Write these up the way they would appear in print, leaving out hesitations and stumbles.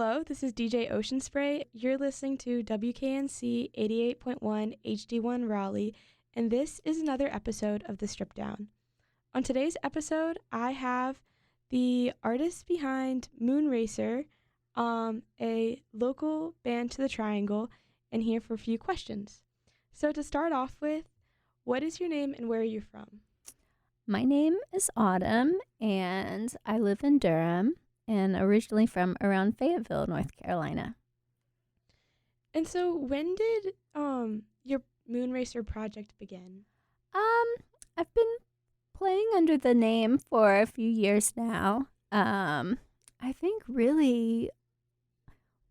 Hello, this is DJ Ocean Spray. You're listening to WKNC 88.1 HD1 Raleigh, and this is another episode of the Stripdown. On today's episode, I have the artist behind Moonracer, a local band to the Triangle, and here for a few questions. So to start off with, what is your name and where are you from? My name is Autumn, and I live in Durham, and originally from around Fayetteville, North Carolina. And so when did your Moonracer project begin? I've been playing under the name for a few years now. I think really,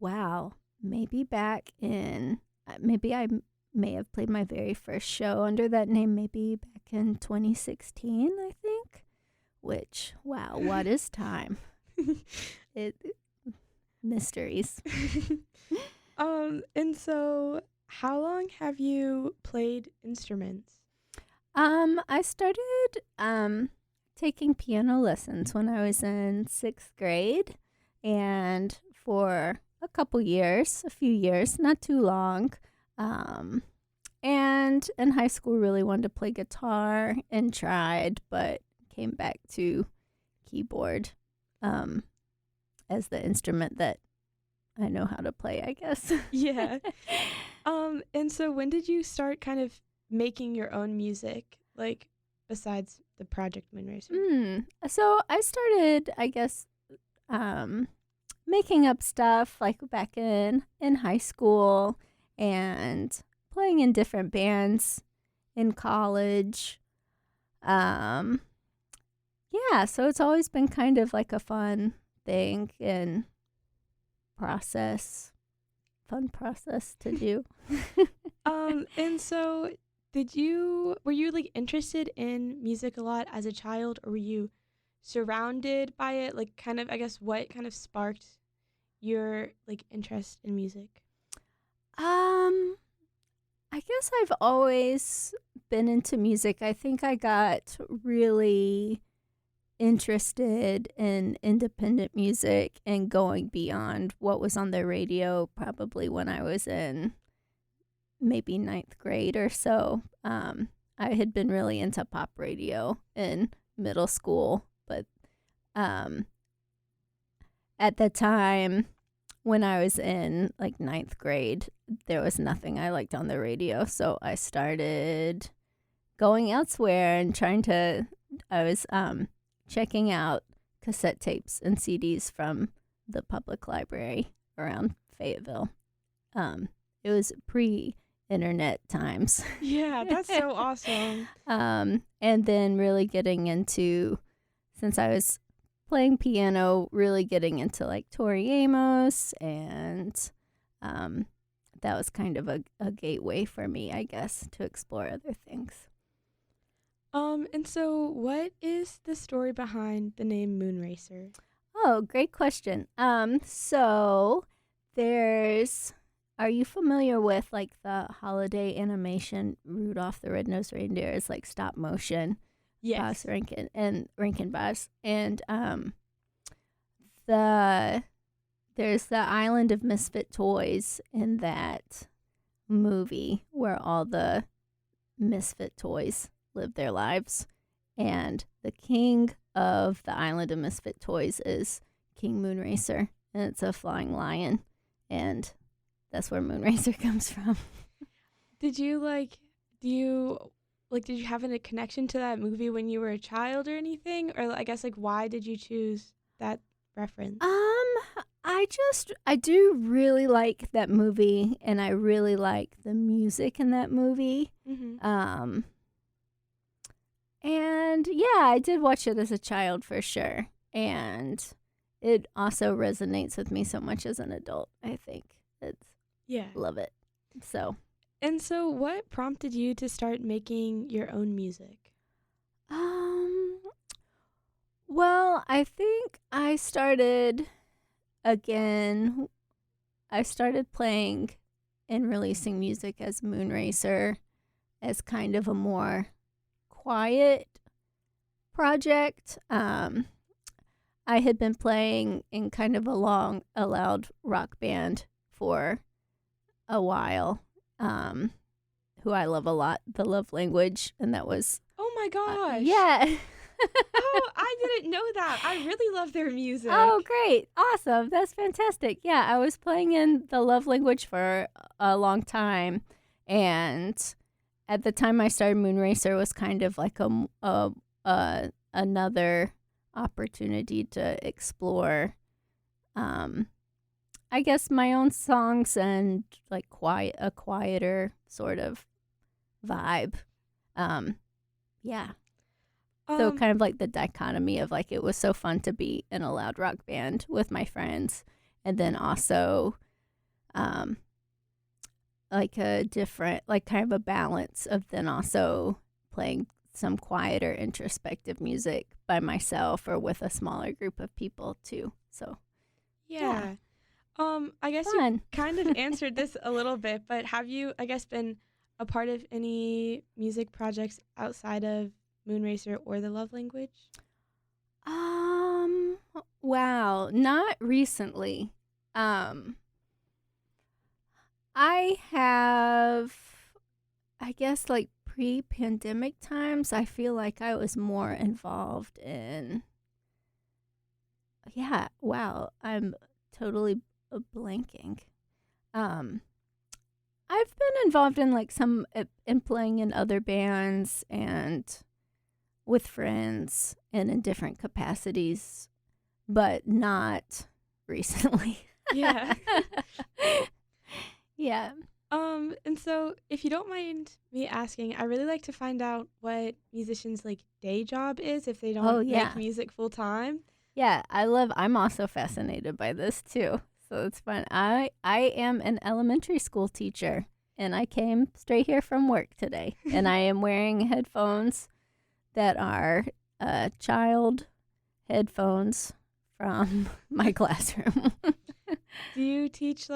maybe back in, maybe I may have played my very first show under that name maybe back in 2016, I think, which, wow, what is time? Mysteries. And so how long have you played instruments? I started taking piano lessons when I was in 6th grade, and for a few years, not too long. And in high school really wanted to play guitar and tried, but came back to keyboard as the instrument that I know how to play, I guess. Yeah. And so when did you start kind of making your own music, like besides the Project Moonracer? So I started, I guess, making up stuff like back in high school and playing in different bands in college. Yeah, so it's always been kind of like a fun thing and fun process to do. And so were you like interested in music a lot as a child, or were you surrounded by it? Like kind of, I guess, what kind of sparked your like interest in music? I guess I've always been into music. I think I got really interested in independent music and going beyond what was on the radio probably when I was in maybe 9th grade or so. I had been really into pop radio in middle school, but at the time when I was in like 9th grade, there was nothing I liked on the radio, so I started going elsewhere and I was checking out cassette tapes and CDs from the public library around Fayetteville. It was pre-internet times. Yeah, that's so awesome. And then really getting into, since I was playing piano, really getting into like Tori Amos, and that was kind of a gateway for me, I guess, to explore other things. And so what is the story behind the name Moonracer? Oh, great question. So are you familiar with like the holiday animation Rudolph the Red-Nosed Reindeer? Is like stop motion. Yes. Rankin Bass. And there's the Island of Misfit Toys in that movie where all the misfit toys live their lives, and the king of the Island of Misfit Toys is King Moonracer, and it's a flying lion, and that's where Moonracer comes from. Did you have a connection to that movie when you were a child or anything? Or I guess, like, why did you choose that reference? I do really like that movie, and I really like the music in that movie. Mm-hmm. And yeah, I did watch it as a child for sure. And it also resonates with me so much as an adult, I think. Love it. And so what prompted you to start making your own music? Well, I think I started playing and releasing music as Moonracer as kind of a more quiet project. I had been playing in kind of a loud rock band for a while, who I love a lot, The Love Language, and that was Oh my gosh. yeah. Oh, I didn't know that. I really love their music. Oh, great. Awesome. That's fantastic. Yeah, I was playing in The Love Language for a long time, and at the time I started Moonracer was kind of like another opportunity to explore I guess my own songs and like a quieter sort of vibe. Yeah. So kind of like the dichotomy of like it was so fun to be in a loud rock band with my friends, and then also like a different, like kind of a balance of then also playing some quieter introspective music by myself or with a smaller group of people too. So yeah. I guess fun. you kind of answered this a little bit, but have you, I guess, been a part of any music projects outside of Moonracer or The Love Language? Wow, not recently. I have, I guess, like pre-pandemic times, I feel like I was more involved in, yeah, wow, I'm totally blanking. I've been involved in like some, in playing in other bands and with friends and in different capacities, but not recently. Yeah. Yeah. And so if you don't mind me asking, I really like to find out what musicians' like day job is if they don't make music full time. Yeah, I'm also fascinated by this too. So it's fun. I am an elementary school teacher, and I came straight here from work today, and I am wearing headphones that are child headphones from my classroom. Do you teach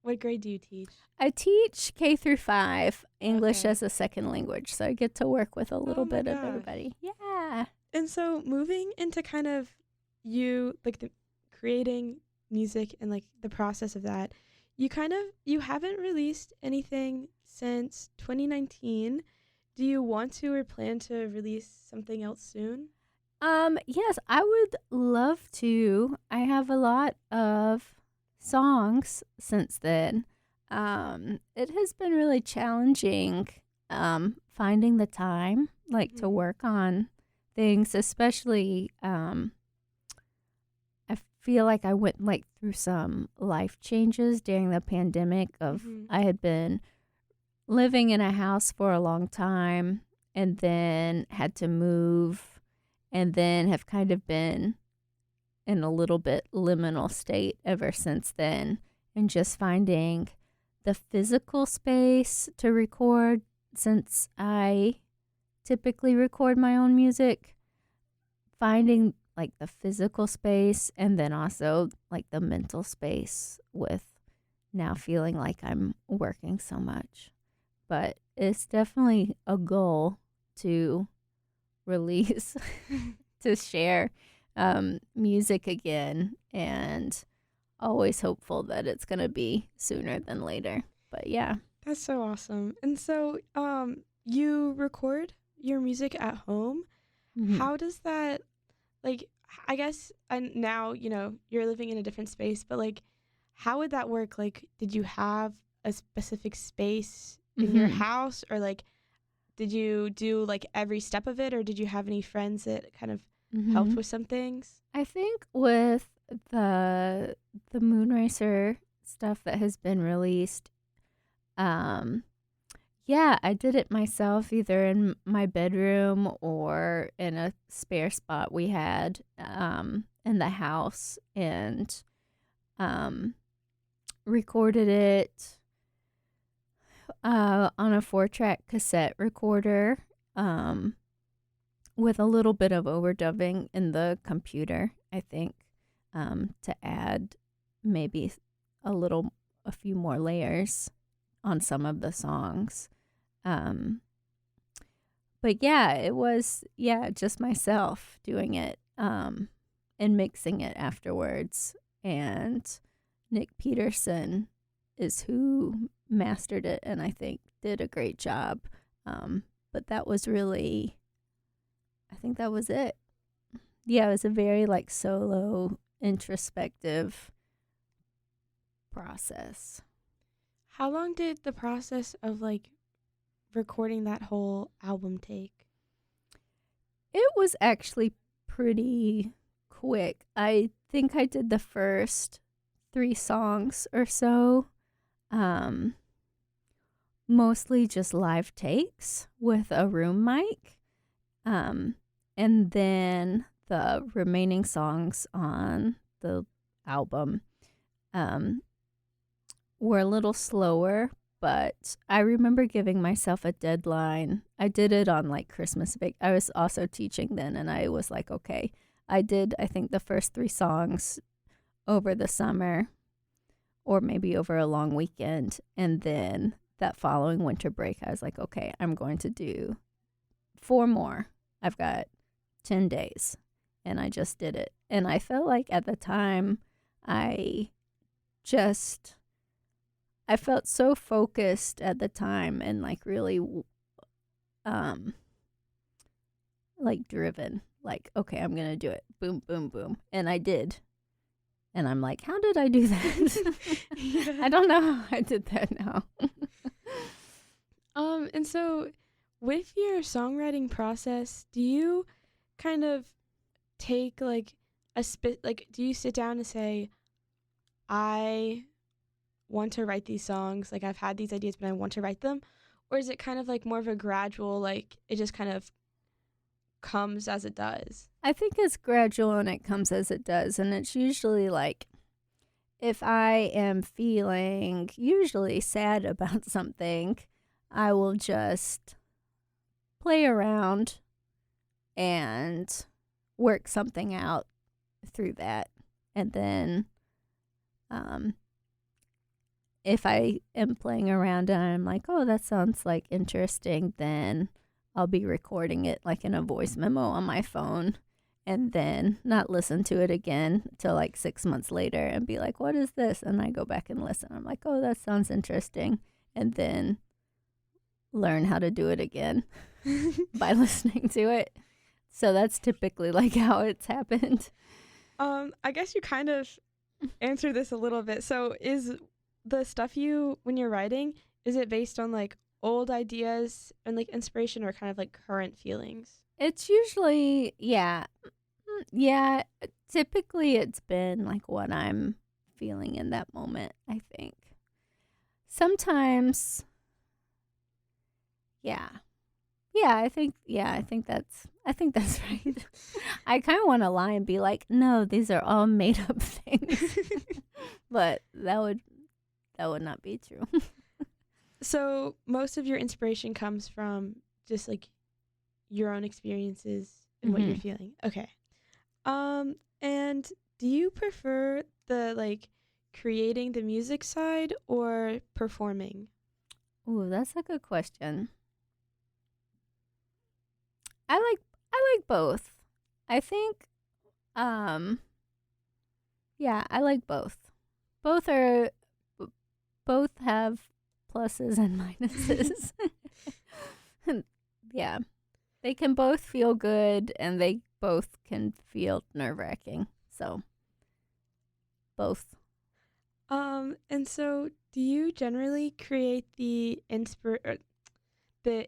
what grade do you teach? I teach K through 5 English as a second language, so I get to work with a little bit of everybody. Yeah. And so moving into kind of you the creating music and like the process of that, you haven't released anything since 2019. Do you want to or plan to release something else soon? Yes, I would love to. I have a lot of songs since then. It has been really challenging finding the time to work on things, especially I feel like I went through some life changes during the pandemic of I had been living in a house for a long time and then had to move and then have kind of been in a little bit liminal state ever since then, and just finding the physical space to record, since I typically record my own music, finding the physical space and then also the mental space with now feeling like I'm working so much. But it's definitely a goal to release, to share music again, and always hopeful that it's going to be sooner than later. But yeah. That's so awesome. And so you record your music at home. Mm-hmm. How does that, I guess, and now, you're living in a different space, but how would that work? Did you have a specific space in your house, or did you do every step of it, or did you have any friends that kind of helped with some things? I think with the Moonracer stuff that has been released, I did it myself, either in my bedroom or in a spare spot we had in the house, and recorded it on a 4-track cassette recorder with a little bit of overdubbing in the computer, I think, to add maybe a few more layers on some of the songs. But yeah, it was just myself doing it. And and mixing it afterwards. And Nick Peterson is who mastered it and I think did a great job. But that was really, I think that was it. Yeah, it was a very like solo, introspective process. How long did the process of like recording that whole album take? It was actually pretty quick. I think I did the first 3 songs or so. Mostly just live takes with a room mic. And then the remaining songs on the album were a little slower, but I remember giving myself a deadline. I did it on like Christmas break. I was also teaching then, and I was like, okay, I did, I think, the first 3 songs over the summer or maybe over a long weekend. And then that following winter break, I was like, okay, I'm going to do 4 more. I've got 10 days. And I just did it. And I felt like at the time, I felt so focused at the time and like really like driven. Like, okay, I'm going to do it. Boom, boom, boom. And I did. And I'm like, how did I do that? Yeah. I don't know how I did that now. And so with your songwriting process, do you kind of take like do you sit down and say, I want to write these songs, like I've had these ideas but I want to write them? Or is it kind of like more of a gradual, like it just kind of comes as it does? I think it's gradual and it comes as it does. And it's usually like if I am feeling usually sad about something, I will just play around and work something out through that. And then if I am playing around and I'm like, oh, that sounds like interesting, then I'll be recording it like in a voice memo on my phone and then not listen to it again till like 6 months later and be like, what is this? And I go back and listen. I'm like, oh, that sounds interesting. And then learn how to do it again by listening to it. So that's typically like how it's happened. I guess you kind of answered this a little bit. So is the stuff when you're writing, is it based on like old ideas and like inspiration or kind of like current feelings? It's usually, yeah, typically it's been like what I'm feeling in that moment, I think. Sometimes, I think that's right. I kind of want to lie and be like, no, these are all made up things. But that would not be true. So most of your inspiration comes from just like your own experiences and what you're feeling. Okay. And do you prefer the like creating the music side or performing? Ooh, that's a good question. I like both. I think I like both. Both have pluses and minuses. Yeah. They can both feel good and they both can feel nerve-wracking. So both. And so do you generally create the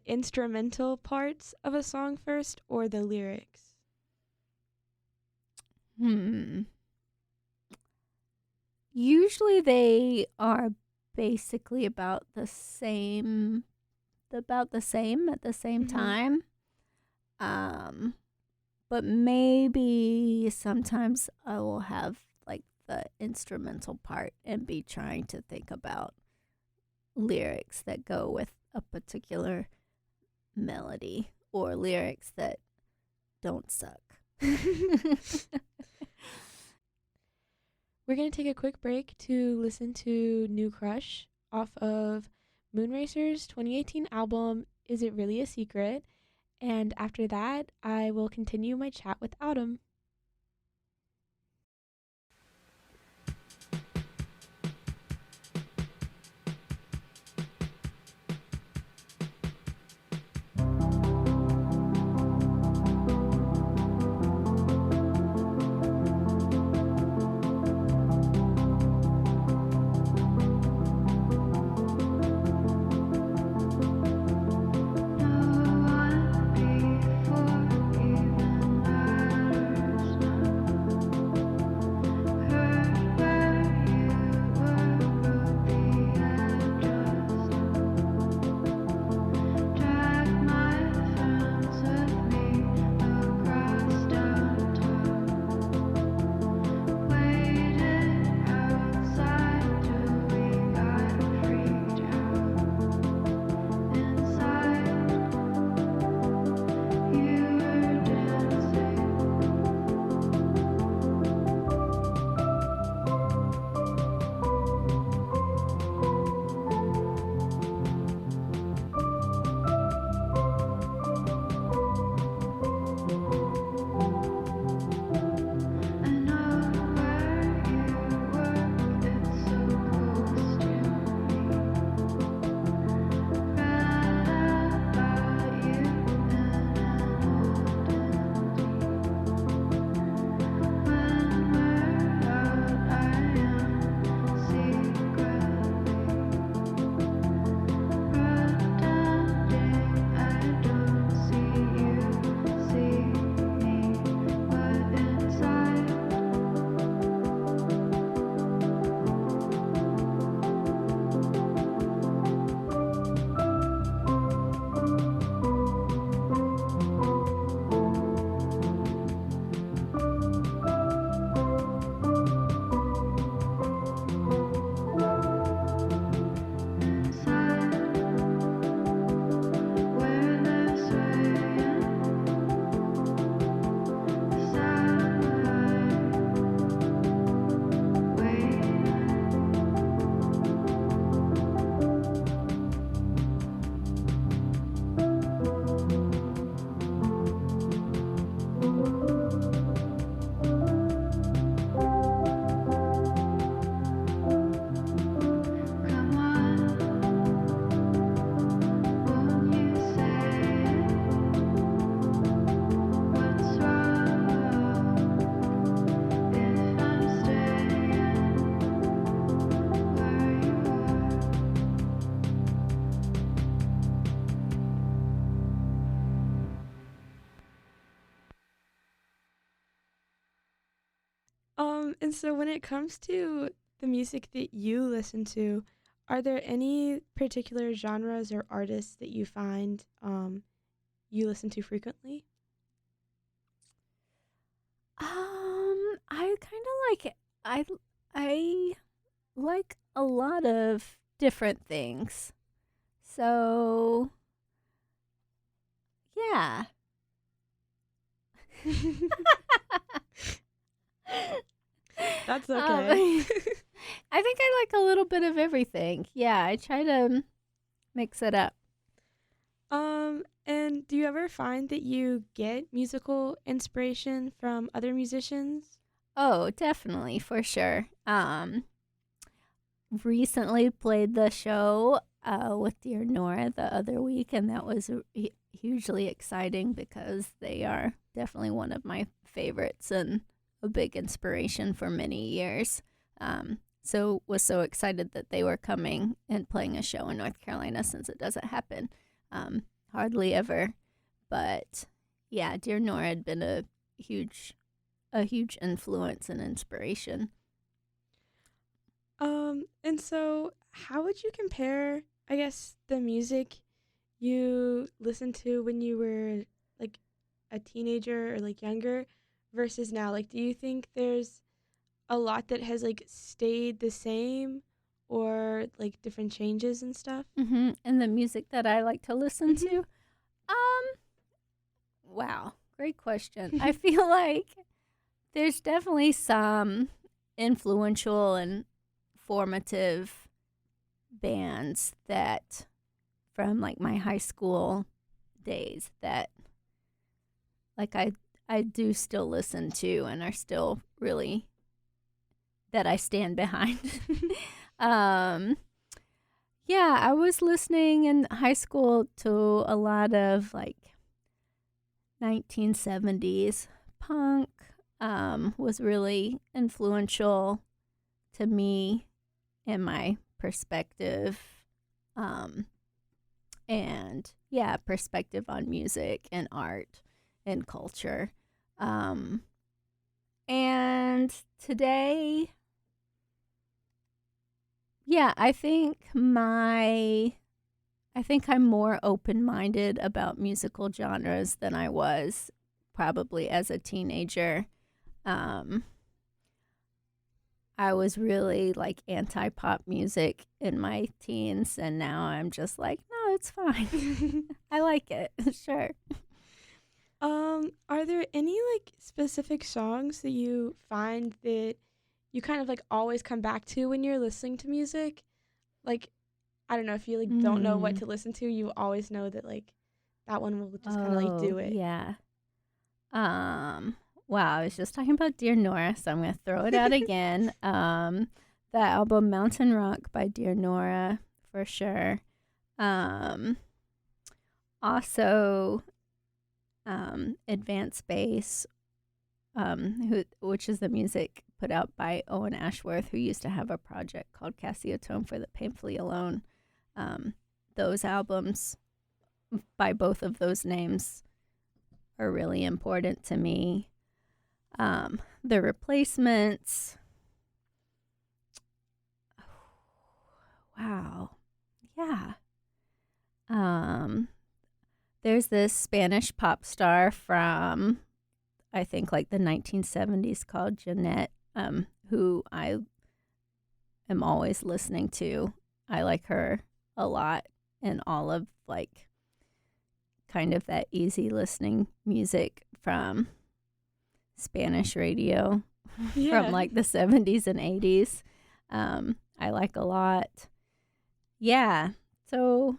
instrumental parts of a song first or the lyrics? Usually they are basically about the same at the same time. But maybe sometimes I will have like the instrumental part and be trying to think about lyrics that go with a particular melody or lyrics that don't suck. We're going to take a quick break to listen to New Crush off of Moonracer's 2018 album, Is It Really a Secret? And after that, I will continue my chat with Autumn. And so when it comes to the music that you listen to, are there any particular genres or artists that you find you listen to frequently? I kind of like I like a lot of different things. So, yeah. That's okay. I think I like a little bit of everything. Yeah, I try to mix it up. And do you ever find that you get musical inspiration from other musicians? Oh, definitely, for sure. Recently played the show with Dear Nora the other week, and that was hugely exciting because they are definitely one of my favorites and a big inspiration for many years. So was so excited that they were coming and playing a show in North Carolina, since it doesn't happen hardly ever. But yeah, Dear Nora had been a huge influence and inspiration. And so how would you compare, I guess, the music you listened to when you were like a teenager or like younger versus now? Like, do you think there's a lot that has like stayed the same or like different changes and stuff? And the music that I like to listen Mhm. to? Wow, great question. I feel like there's definitely some influential and formative bands that from like my high school days that like I do still listen to and are still really that I stand behind. Yeah, I was listening in high school to a lot of like 1970s punk. Was really influential to me and my perspective. And yeah, perspective on music and art and culture. And today, yeah, I think I'm more open-minded about musical genres than I was probably as a teenager. I was really like anti-pop music in my teens, and now I'm just like, no, it's fine. I like it. Sure. Are there any like specific songs that you find that you kind of like always come back to when you're listening to music? Like, I don't know, if you like don't know what Mm. to listen to, you always know that like that one will just kind of like Oh, do it. yeah. Wow, I was just talking about Dear Nora, so I'm going to throw it out again. The album Mountain Rock by Dear Nora, for sure. Also, Advanced Bass, which is the music put out by Owen Ashworth, who used to have a project called Cassie Atone for the Painfully Alone. Those albums by both of those names are really important to me. The Replacements. Wow. Yeah. There's this Spanish pop star from, I think, like the 1970s called Jeanette, who I am always listening to. I like her a lot, and all of like kind of that easy listening music from Spanish radio Yeah. from like the 70s and 80s. I like a lot. Yeah. So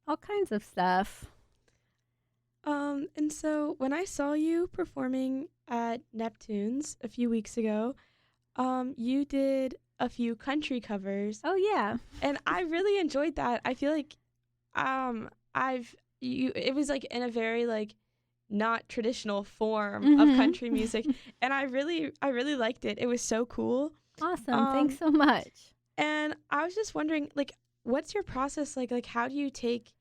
all kinds of stuff. And so when I saw you performing at Neptune's a few weeks ago, you did a few country covers, Oh yeah. and I really enjoyed that. I feel like it was like in a very like not traditional form of country music, and I really liked it. It was so cool. Awesome. Thanks so much. And I was just wondering, like, what's your process like? Like, how do you take,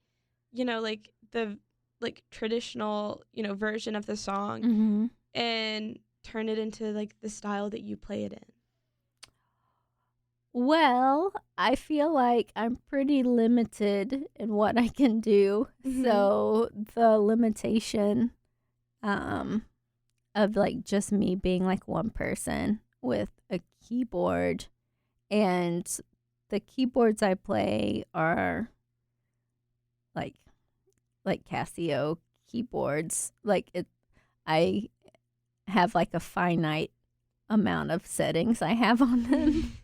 like the like traditional, version of the song Mm-hmm. and turn it into like the style that you play it in? Well, I feel like I'm pretty limited in what I can do. So the limitation um of like just me being like one person with a keyboard, and the keyboards I play are like Casio keyboards. Like I have like a finite amount of settings I have on them.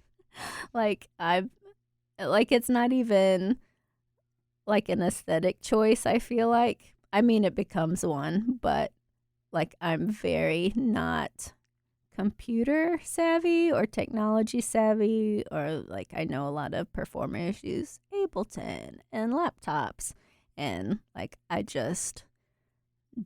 It's not even like an aesthetic choice, I feel like. I mean, it becomes one, but like I'm very not computer savvy or technology savvy, or like I know a lot of performers use Ableton and laptops, and like I just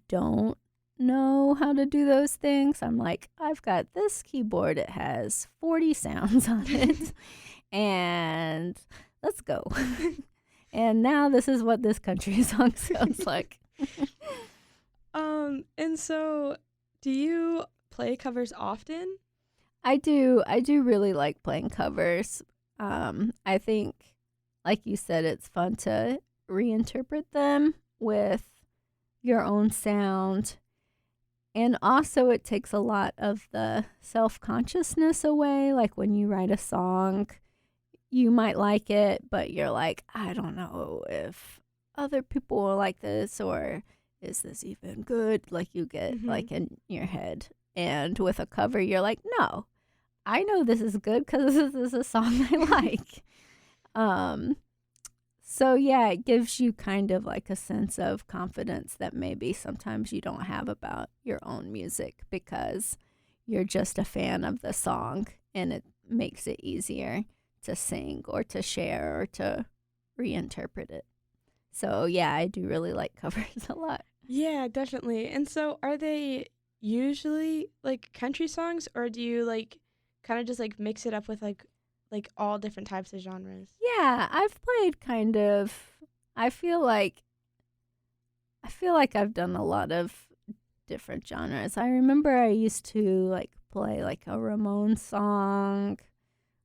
don't know how to do those things. I'm like, I've got this keyboard, it has 40 sounds on it, and let's go. And now this is what this country song sounds like. And so do you play covers often? I do really like playing covers. I think, like you said, it's fun to reinterpret them with your own sound. And also it takes a lot of the self-consciousness away. Like when you write a song, you might like it, but you're like, I don't know if other people will like this, or is this even good? Like you get like in your head. And with a cover, you're like, no, I know this is good because this is a song I like. So yeah, it gives you kind of like a sense of confidence that maybe sometimes you don't have about your own music, because you're just a fan of the song, and it makes it easier to sing or to share or to reinterpret it. So yeah, I do really like covers a lot. Yeah, definitely. And so are they usually like country songs, or do you like kind of just like mix it up with like all different types of genres? Yeah, I've played kind of, I feel like I've done a lot of different genres. I remember I used to like play like a Ramones song,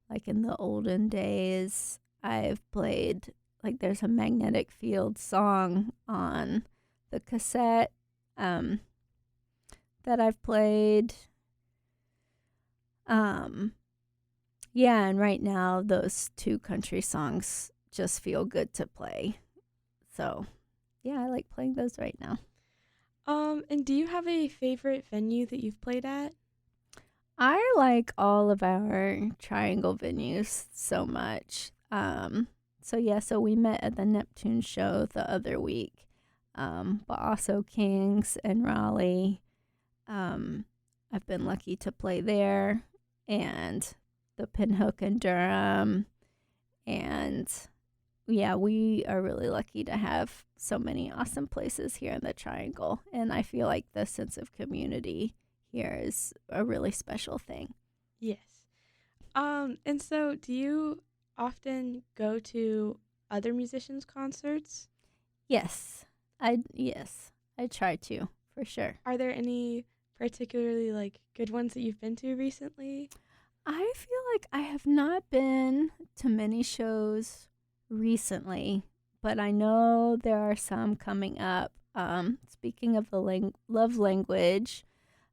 like in the olden days. I've played like there's a Magnetic Field song on the cassette that I've played. Yeah, and right now those two country songs just feel good to play. So, yeah, I like playing those right now. And do you have a favorite venue that you've played at? I like all of our Triangle venues so much. So we met at the Neptune show the other week, but also Kings and Raleigh. I've been lucky to play there, and the Pinhook in Durham, and yeah, we are really lucky to have so many awesome places here in the Triangle, and I feel like the sense of community here is a really special thing. Yes. And so do you often go to other musicians' concerts? Yes, I try to, for sure. Are there any particularly like good ones that you've been to recently? I feel like I have not been to many shows recently, but I know there are some coming up. Speaking of the love language,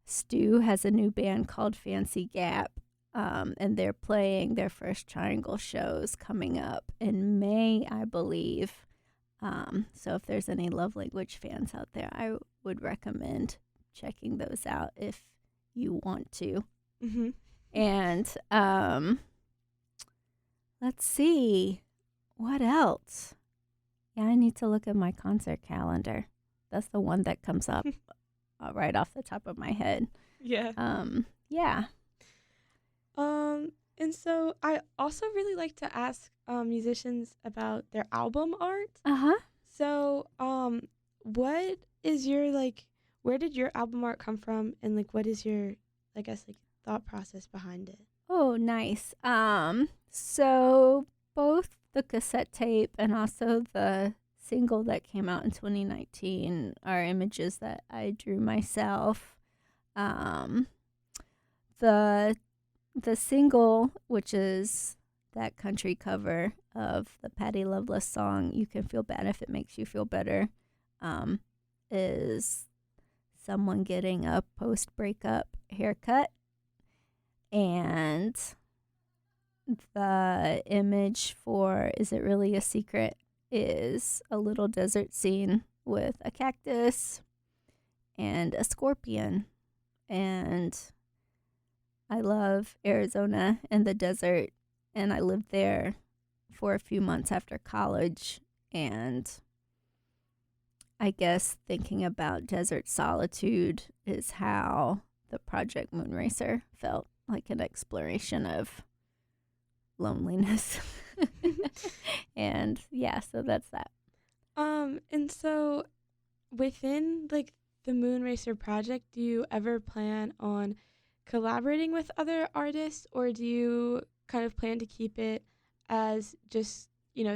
Stu has a new band called Fancy Gap, and they're playing their first Triangle shows coming up in May, I believe. So if there's any love language fans out there, I would recommend checking those out if you want to. Mm-hmm. And let's see, what else? Yeah, I need to look at my concert calendar. That's the one that comes up right off the top of my head. Yeah. Yeah. And so I also really like to ask musicians about their album art. Uh-huh. So, what is your like? Where did your album art come from, and like, what is your, I guess, like thought process behind it? Oh, nice. So both the cassette tape and also the single that came out in 2019 are images that I drew myself. The single, which is that country cover of the Patti Loveless song, You Can Feel Bad If It Makes You Feel Better, is someone getting a post-breakup haircut. And the image for Is It Really a Secret is a little desert scene with a cactus and a scorpion. And I love Arizona and the desert, and I lived there for a few months after college, and I guess thinking about desert solitude is how the Project Moonracer felt, like an exploration of loneliness. And yeah, so that's that. And so within like the Moonracer project, do you ever plan on collaborating with other artists, or do you kind of plan to keep it as just,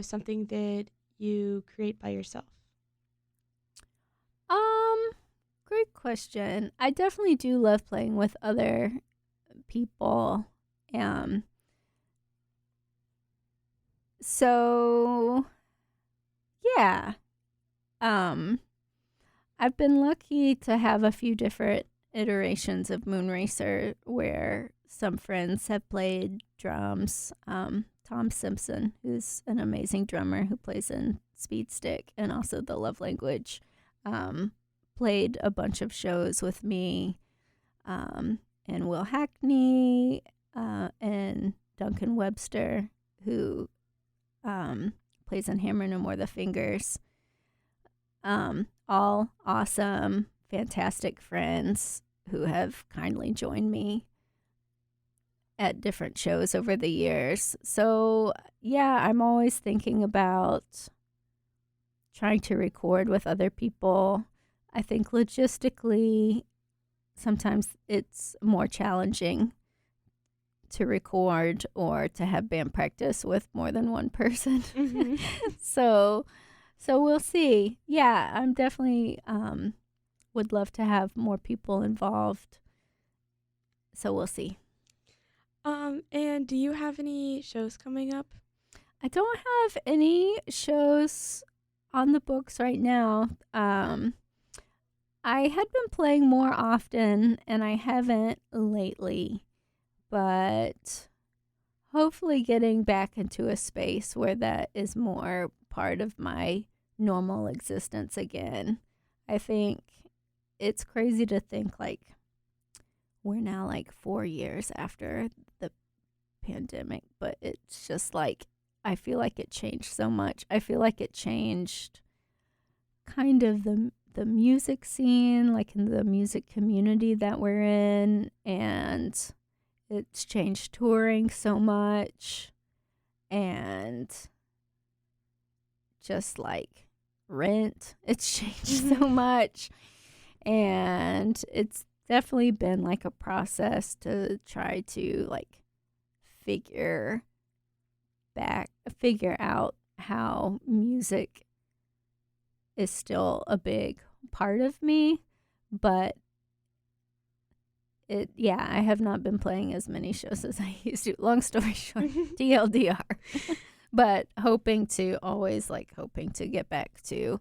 something that you create by yourself? Great question. I definitely do love playing with other people. So yeah. I've been lucky to have a few different iterations of Moonracer where some friends have played drums. Tom Simpson, who's an amazing drummer who plays in Speedstick and also The Love Language, played a bunch of shows with me, and Will Hackney, and Duncan Webster, who plays in Hammer No More the Fingers. All awesome, fantastic friends who have kindly joined me at different shows over the years. So, yeah, I'm always thinking about trying to record with other people. I think logistically, sometimes it's more challenging to record or to have band practice with more than one person. Mm-hmm. So we'll see. Yeah, I'm definitely would love to have more people involved. So we'll see. And do you have any shows coming up? I don't have any shows on the books right now. I had been playing more often, and I haven't lately, but hopefully getting back into a space where that is more part of my normal existence again. I think it's crazy to think like we're now like 4 years after the pandemic, but it's just like I feel like it changed so much. I feel like it changed kind of the music scene, like in the music community that we're in, and it's changed touring so much, and just like rent, it's changed so much, and it's definitely been like a process to try to like figure out how music is still a big part of me, but I have not been playing as many shows as I used to. Long story short, TLDR. But hoping to get back to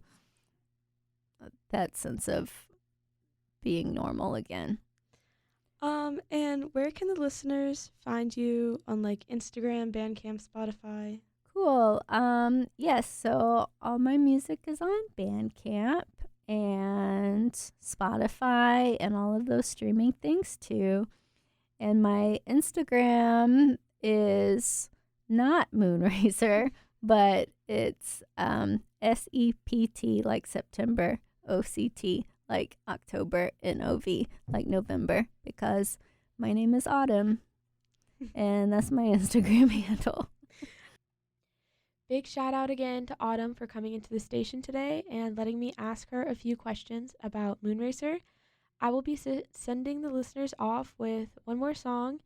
that sense of being normal again. And where can the listeners find you on like Instagram, Bandcamp, Spotify? Cool. Yes, so all my music is on Bandcamp and Spotify and all of those streaming things too. And my Instagram is not Moonracer, but it's SEPT like September, OCT like October, NOV like November, because my name is Autumn, and that's my Instagram handle. Big shout out again to Autumn for coming into the station today and letting me ask her a few questions about Moonracer. I will be sending the listeners off with one more song,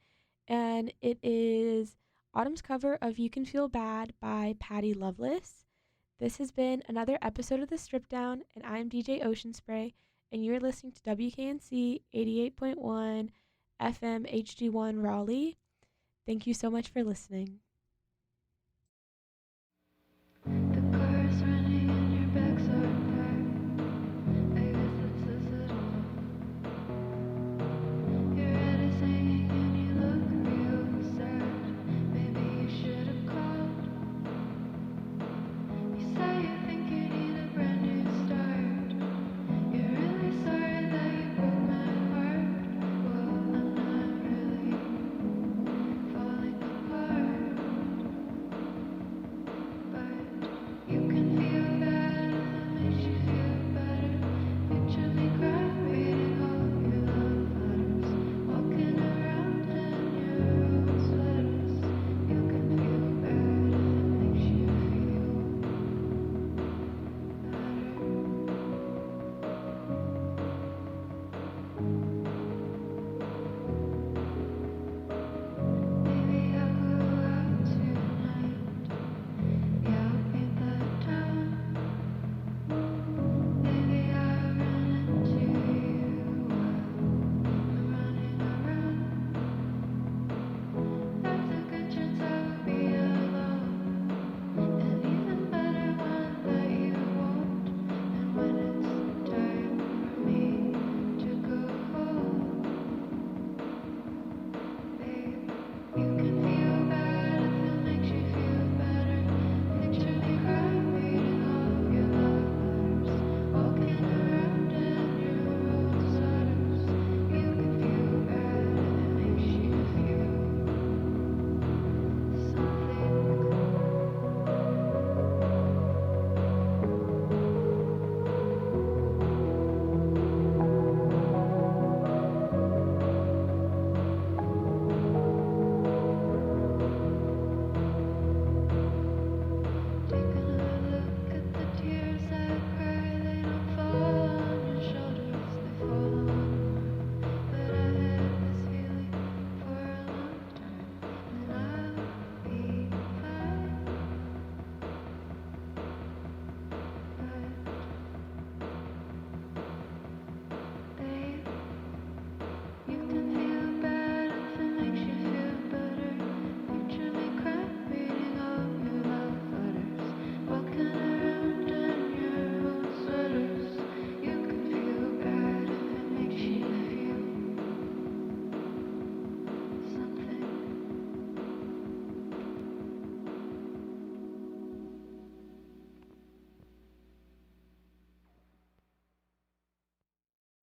and it is Autumn's cover of You Can Feel Bad by Patti Loveless. This has been another episode of The Stripdown, and I'm DJ Ocean Spray, and you're listening to WKNC 88.1 FM HD1 Raleigh. Thank you so much for listening.